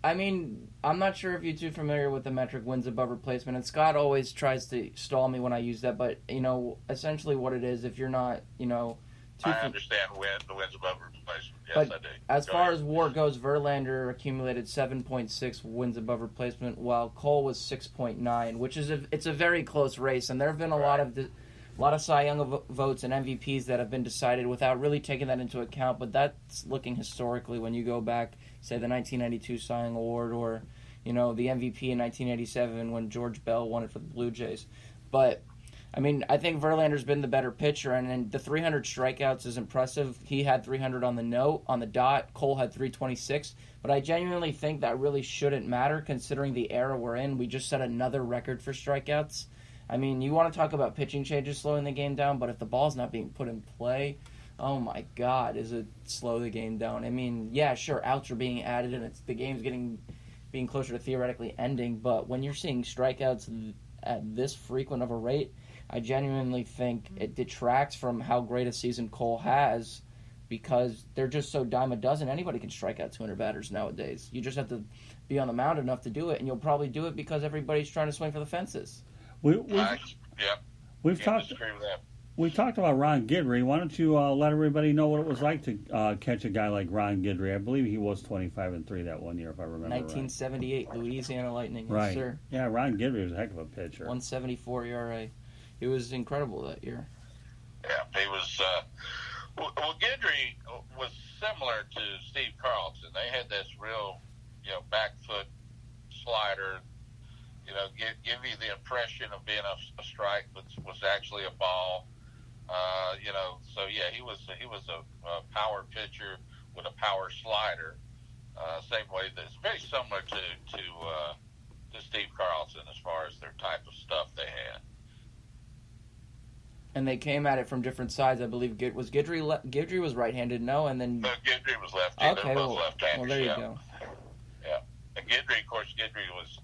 I mean, I'm not sure if you're too familiar with the metric wins above replacement, and Scott always tries to stall me when I use that, but, essentially what it is, if you're not, I understand the wins above replacement. Yes, but I do. as far as WAR goes, Verlander accumulated 7.6 wins above replacement, while Cole was 6.9, which is it's a very close race, and there have been a lot of Cy Young votes and MVPs that have been decided without really taking that into account, but that's looking historically when you go back, say, the 1992 Cy Young Award or, the MVP in 1987 when George Bell won it for the Blue Jays. But, I mean, I think Verlander's been the better pitcher, and the 300 strikeouts is impressive. He had 300 on the dot. Cole had 326. But I genuinely think that really shouldn't matter considering the era we're in. We just set another record for strikeouts. I mean, you want to talk about pitching changes slowing the game down, but if the ball's not being put in play, oh my God, is it slow the game down? I mean, yeah, sure, outs are being added and the game's being closer to theoretically ending, but when you're seeing strikeouts at this frequent of a rate, I genuinely think it detracts from how great a season Cole has because they're just so dime a dozen. Anybody can strike out 200 batters nowadays. You just have to be on the mound enough to do it, and you'll probably do it because everybody's trying to swing for the fences. We've talked about Ron Guidry. Why don't you let everybody know what it was like to catch a guy like Ron Guidry? I believe he was 25-3 that one year, if I remember 1978, right. Louisiana Lightning. Right. Yes, sir. Yeah, Ron Guidry was a heck of a pitcher. 174 ERA. He was incredible that year. Yeah, he was. Well, Guidry was similar to Steve Carlson. They had this real, back foot slider. Give you the impression of being a strike, but was actually a ball. So yeah, he was a power pitcher with a power slider. Same way that's very similar to Steve Carlson as far as their type of stuff they had. And they came at it from different sides. I believe Guidry was right-handed, no, and then Guidry was lefty. Okay, They're both left-handers. Well, there you go. Yeah, and Guidry, of course, was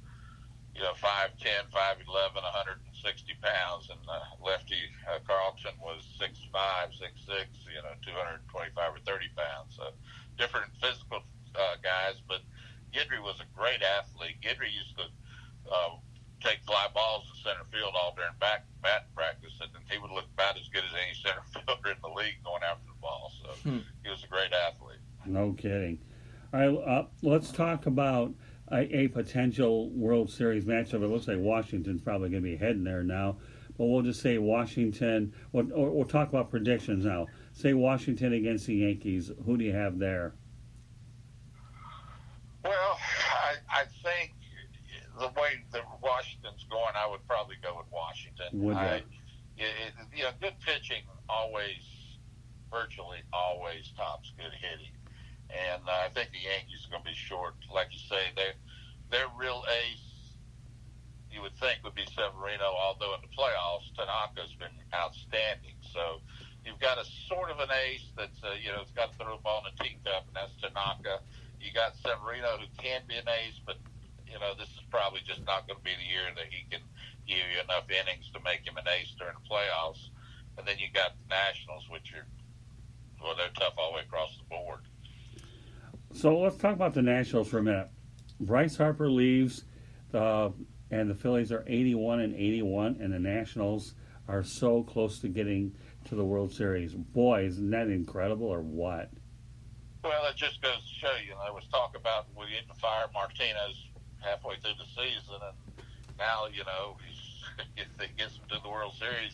5'10", 5'11", 160 pounds, and lefty Carlson was 6'5", 6'6", 225 or 30 pounds. So different physical guys, but Guidry was a great athlete. Guidry used to take fly balls in center field all during bat practice, and he would look about as good as any center fielder in the league going after the ball. So he was a great athlete. No kidding. All right, let's talk about a potential World Series matchup. It looks like Washington's probably going to be heading there now, but we'll just say Washington. We'll talk about predictions now. Say Washington against the Yankees. Who do you have there? Well, I think the way that Washington's going, I would probably go with Washington. Good pitching virtually always tops good hitting. And I think the Yankees are going to be short. Like you say, their real ace, you would think, would be Severino, although in the playoffs, Tanaka's been outstanding. So you've got a sort of an ace that's, it's got to throw the ball in a teacup, and that's Tanaka. You got Severino, who can be an ace, but, this is probably just not going to be the year that he can give you enough innings to make him an ace during the playoffs. And then you got the Nationals, which they're tough all the way across the board. So let's talk about the Nationals for a minute. Bryce Harper leaves, and the Phillies are 81-81, and the Nationals are so close to getting to the World Series. Boy, isn't that incredible, or what? Well, it just goes to show you. There was talk about we didn't fire Martinez halfway through the season, and now if he gets him to the World Series,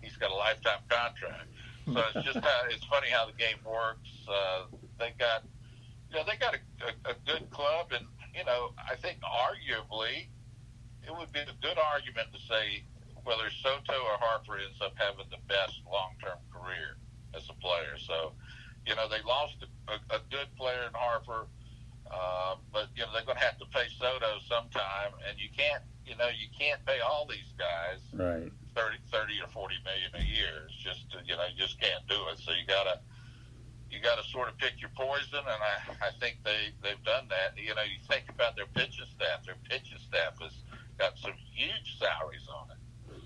he's got a lifetime contract. So it's just it's funny how the game works. They got a good club, and I think arguably it would be a good argument to say whether Soto or Harper ends up having the best long-term career as a player. So they lost a good player in Harper, but they're going to have to pay Soto sometime, and you can't pay all these guys right 30 or 40 million a year. It's just you just can't do it. So you gotta sort of pick your poison, and I think they've done that. You think about their pitching staff. Their pitching staff has got some huge salaries on it.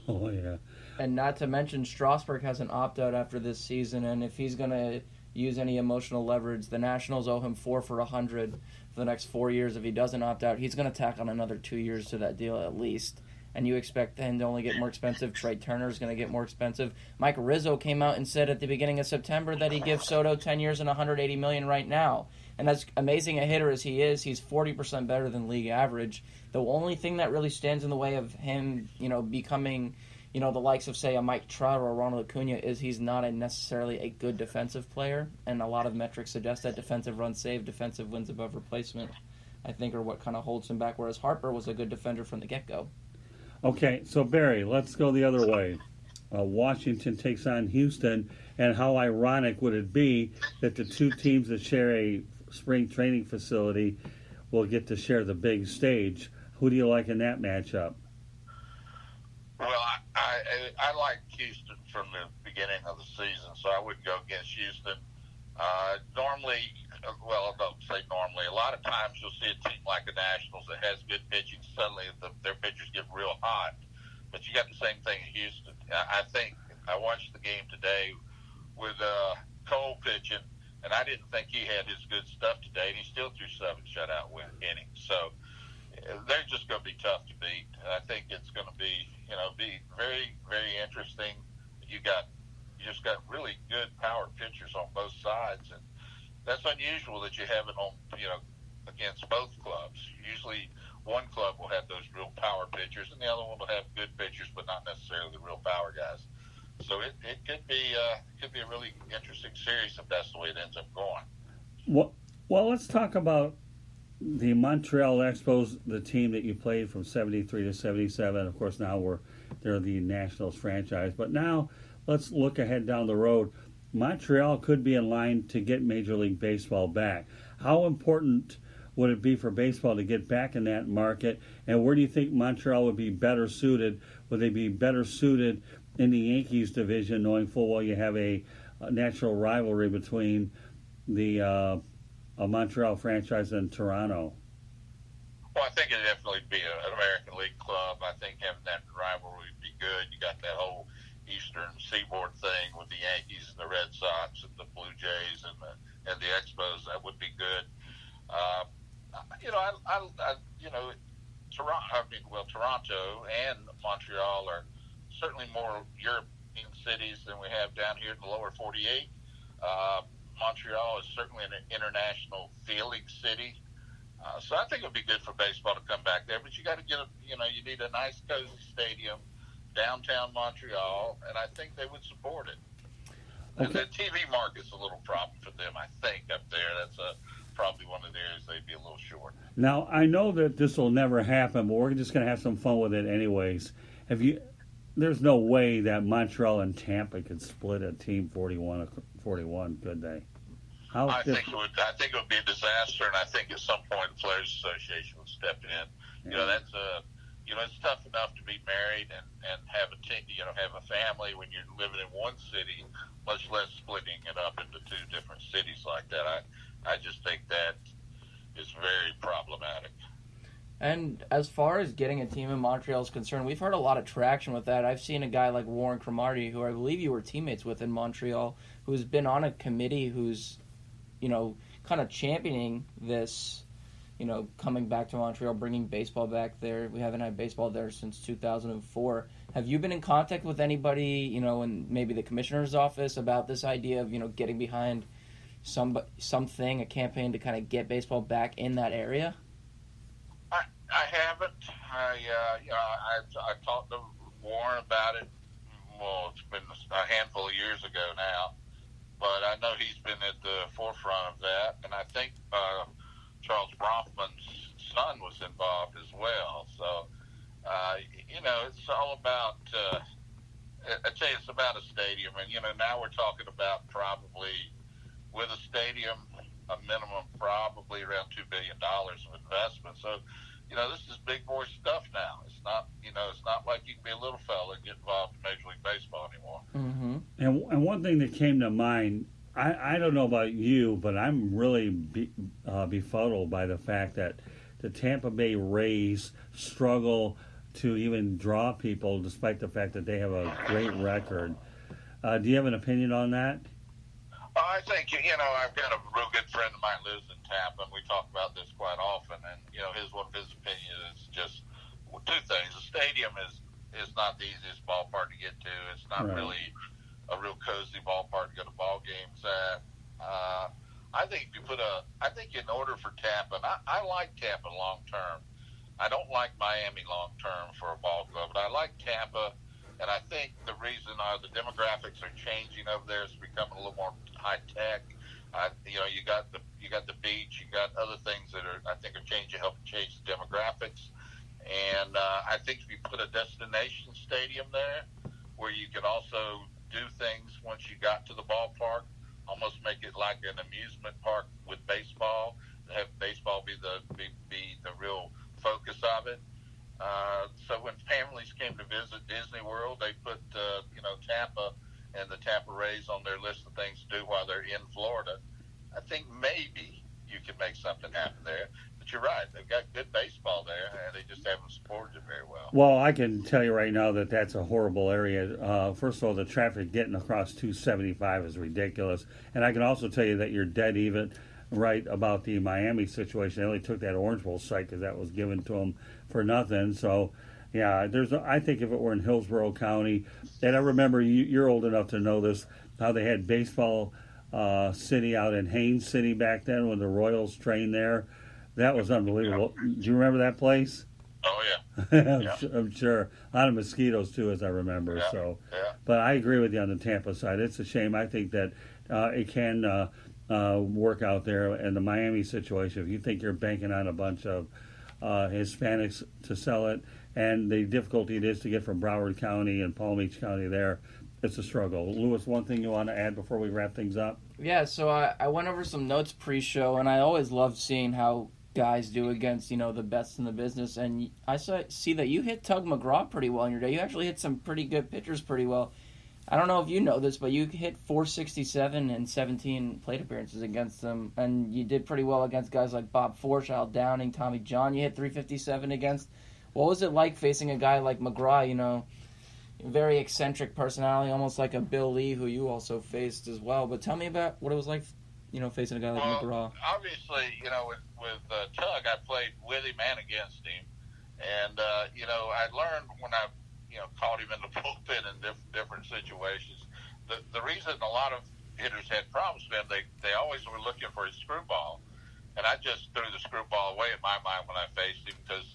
Oh yeah. And not to mention Strasburg has an opt-out after this season, and if he's going to use any emotional leverage. The Nationals owe him 4 for $100 for the next 4 years. If he doesn't opt out, he's going to tack on another 2 years to that deal at least. And you expect him to only get more expensive. Trey Turner's going to get more expensive. Mike Rizzo came out and said at the beginning of September that he gives Soto 10 years and $180 million right now. And as amazing a hitter as he is, he's 40% better than league average. The only thing that really stands in the way of him, becoming, the likes of, say, a Mike Trout or a Ronald Acuna is he's not necessarily a good defensive player. And a lot of metrics suggest that defensive runs saved, defensive wins above replacement, I think, are what kind of holds him back, whereas Harper was a good defender from the get-go. Okay, so Barry, let's go the other way. Washington takes on Houston, and how ironic would it be that the two teams that share a spring training facility will get to share the big stage? Who do you like in that matchup? Well, I like Houston from the beginning of the season, so I wouldn't go against Houston. Normally, well, I don't say normally. A lot of times you'll see a team like the Nationals that has good pitching. Suddenly their pitchers get real hot. But you got the same thing in Houston. I think I watched the game today with Cole pitching, and I didn't think he had his good stuff today, and he still threw 7 shutout innings. So they're just going to be tough to beat. I think it's going to be very, very interesting. You just got really good power pitchers on both sides, and that's unusual that you have it on, against both clubs. Usually one club will have those real power pitchers, and the other one will have good pitchers, but not necessarily the real power guys. So it could be a really interesting series if that's the way it ends up going. Well, let's talk about the Montreal Expos, the team that you played from 73 to 77. Of course, now they're the Nationals franchise. But now let's look ahead down the road. Montreal could be in line to get Major League Baseball back. How important would it be for baseball to get back in that market? And where do you think Montreal would be better suited? Would they be better suited in the Yankees division, knowing full well you have a natural rivalry between the Montreal franchise and Toronto? Well, I think it'd definitely be an American League club. I think having that rivalry would be good. You got that whole Eastern Seaboard thing with the Yankees and the Red Sox and the Blue Jays and the Expos. That would be good. Toronto and Montreal are certainly more European cities than we have down here in the lower 48. Montreal is certainly an international feeling city. So I think it would be good for baseball to come back there. But you got to you need a nice, cozy stadium, downtown Montreal, and I think they would support it. Okay. The TV market's a little problem for them, I think, up there. That's probably one of the areas they'd be a little short. Now, I know that this will never happen, but we're just going to have some fun with it anyways. There's no way that Montreal and Tampa could split a team 41, could they? I think it would be a disaster, and I think at some point the Players Association would step in. Yeah. It's tough enough to be married and have a team, have a family when you're living in one city, much less splitting it up into 2 different cities like that. I just think that is very problematic. And as far as getting a team in Montreal is concerned, we've heard a lot of traction with that. I've seen a guy like Warren Cromartie, who I believe you were teammates with in Montreal, who's been on a committee who's, kind of championing this, coming back to Montreal, bringing baseball back there. We haven't had baseball there since 2004. Have you been in contact with anybody, in maybe the commissioner's office about this idea of, getting behind something, a campaign to kind of get baseball back in that area? I haven't. I talked to Warren about it. Well, it's been a handful of years ago now, but I know he's been at the forefront of that, and I think Charles Bronfman's son was involved as well. So, it's all about. I tell you, it's about a stadium, and now we're talking about probably with a stadium, a minimum probably around $2 billion of investment. So. This is big boy stuff now. It's not like you can be a little fella and get involved in Major League Baseball anymore. Mm-hmm. And one thing that came to mind, I don't know about you, but I'm really befuddled by the fact that the Tampa Bay Rays struggle to even draw people despite the fact that they have a great record. Do you have an opinion on that? I think, I've got a real good friend of mine lives in Tampa, and we talk about this quite often. And, one of his opinions is just two things. The stadium is not the easiest ballpark to get to. It's not really a real cozy ballpark to go to ball games at. I think in order for Tampa, and I like Tampa long term. I don't like Miami long term for a ball club, but I like Tampa. And I think the reason the demographics are changing over there is becoming a little more high tech. You got the beach, you got other things that I think are helping change the demographics. And I think if you put a destination stadium there, where you could also do things once you got to the ballpark, almost make it like an amusement park with baseball, have baseball be the real focus of it. So when families came to visit Disney World, they put Tampa and the Tampa Rays on their list of things to do while they're in Florida. I think maybe you can make something happen there. But you're right, they've got good baseball there, and they just haven't supported it very well. Well, I can tell you right now that that's a horrible area. First of all, the traffic getting across 275 is ridiculous. And I can also tell you that you're dead even right about the Miami situation. They only took that Orange Bowl site because that was given to them for nothing. So, yeah, I think if it were in Hillsborough County, and I remember you're old enough to know this, how they had baseball city out in Haines City back then when the Royals trained there. That was unbelievable. Do you remember that place? Oh, yeah. I'm sure. A lot of mosquitoes, too, as I remember. Yeah. So, yeah. But I agree with you on the Tampa side. It's a shame. I think that it can work out there. And the Miami situation, if you think you're banking on a bunch of Hispanics to sell it, and the difficulty it is to get from Broward County and Palm Beach County there, it's a struggle. Louis, one thing you want to add before we wrap things up? Yeah, so I went over some notes pre-show, and I always love seeing how guys do against, the best in the business. And I see that you hit Tug McGraw pretty well in your day. You actually hit some pretty good pitchers pretty well. I don't know if you know this, but you hit 467 and 17 plate appearances against them, and you did pretty well against guys like Bob Forsch, Al Downing, Tommy John. You hit 357 against. What was it like facing a guy like McGraw, very eccentric personality, almost like a Bill Lee, who you also faced as well. But tell me about what it was like, facing a guy like McGraw. Obviously, with Tug, I played with him and against him. And, I learned when I, caught him in the bullpen in different situations. The reason a lot of hitters had problems with him, they always were looking for his screwball. And I just threw the screwball away in my mind when I faced him because,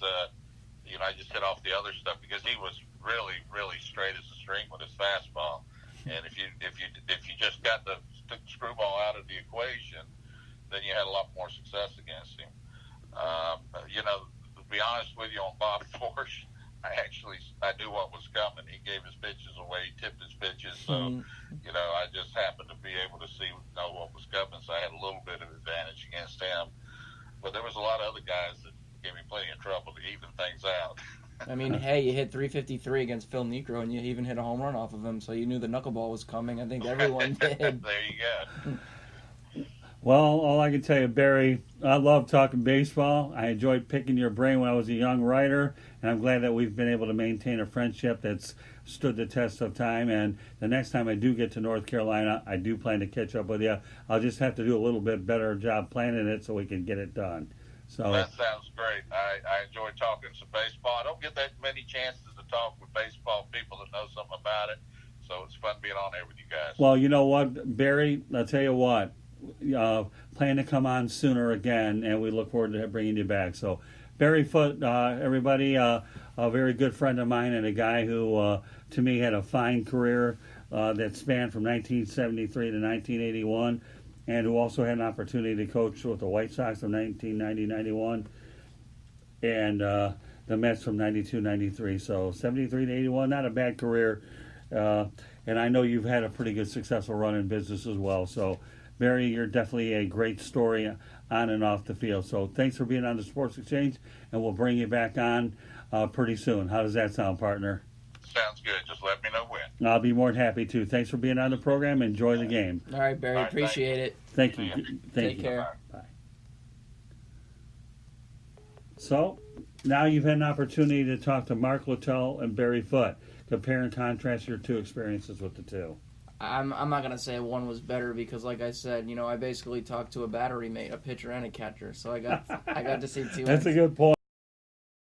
I just hit off the other stuff because he was really, really straight as a string with his fastball. And if you just got the screwball out of the equation, then you had a lot more success against him. To be honest with you, on Bob Forsch, I knew what was coming. He gave his pitches away, he tipped his pitches, so I just happened to be able to know what was coming, so I had a little bit of advantage against him. But there was a lot of other guys that gave me plenty of trouble to even things out. I mean, hey, you hit 353 against Phil Niekro, and you even hit a home run off of him, so you knew the knuckleball was coming. I think everyone did. There you go. Well, all I can tell you, Barry, I love talking baseball. I enjoyed picking your brain when I was a young writer, and I'm glad that we've been able to maintain a friendship that's stood the test of time. And the next time I do get to North Carolina, I do plan to catch up with you. I'll just have to do a little bit better job planning it so we can get it done. So that sounds great. I enjoy talking some baseball. I don't get that many chances to talk with baseball people that know something about it, so it's fun being on there with you guys. Well, you know what, Barry? I'll tell you what. Plan to come on sooner again, and we look forward to bringing you back. So, Barry Foote, everybody, a very good friend of mine and a guy who, to me, had a fine career that spanned from 1973 to 1981, and who also had an opportunity to coach with the White Sox from 1990-91 and the Mets from 92-93. So 73 to 81, not a bad career. And I know you've had a pretty good successful run in business as well. So, Barry, you're definitely a great story on and off the field. So thanks for being on the Sports Exchange, and we'll bring you back on pretty soon. How does that sound, partner? Sounds good. Just let me know when. I'll be more than happy to. Thanks for being on the program. Enjoy the game. All right, Barry. All right, appreciate it. Thank you. Take care. Bye. So now you've had an opportunity to talk to Mark Littell and Barry Foote. Compare and contrast your two experiences with the two. I'm not gonna say one was better because, like I said, I basically talked to a battery mate, a pitcher and a catcher, so I got to see two. That's a good point.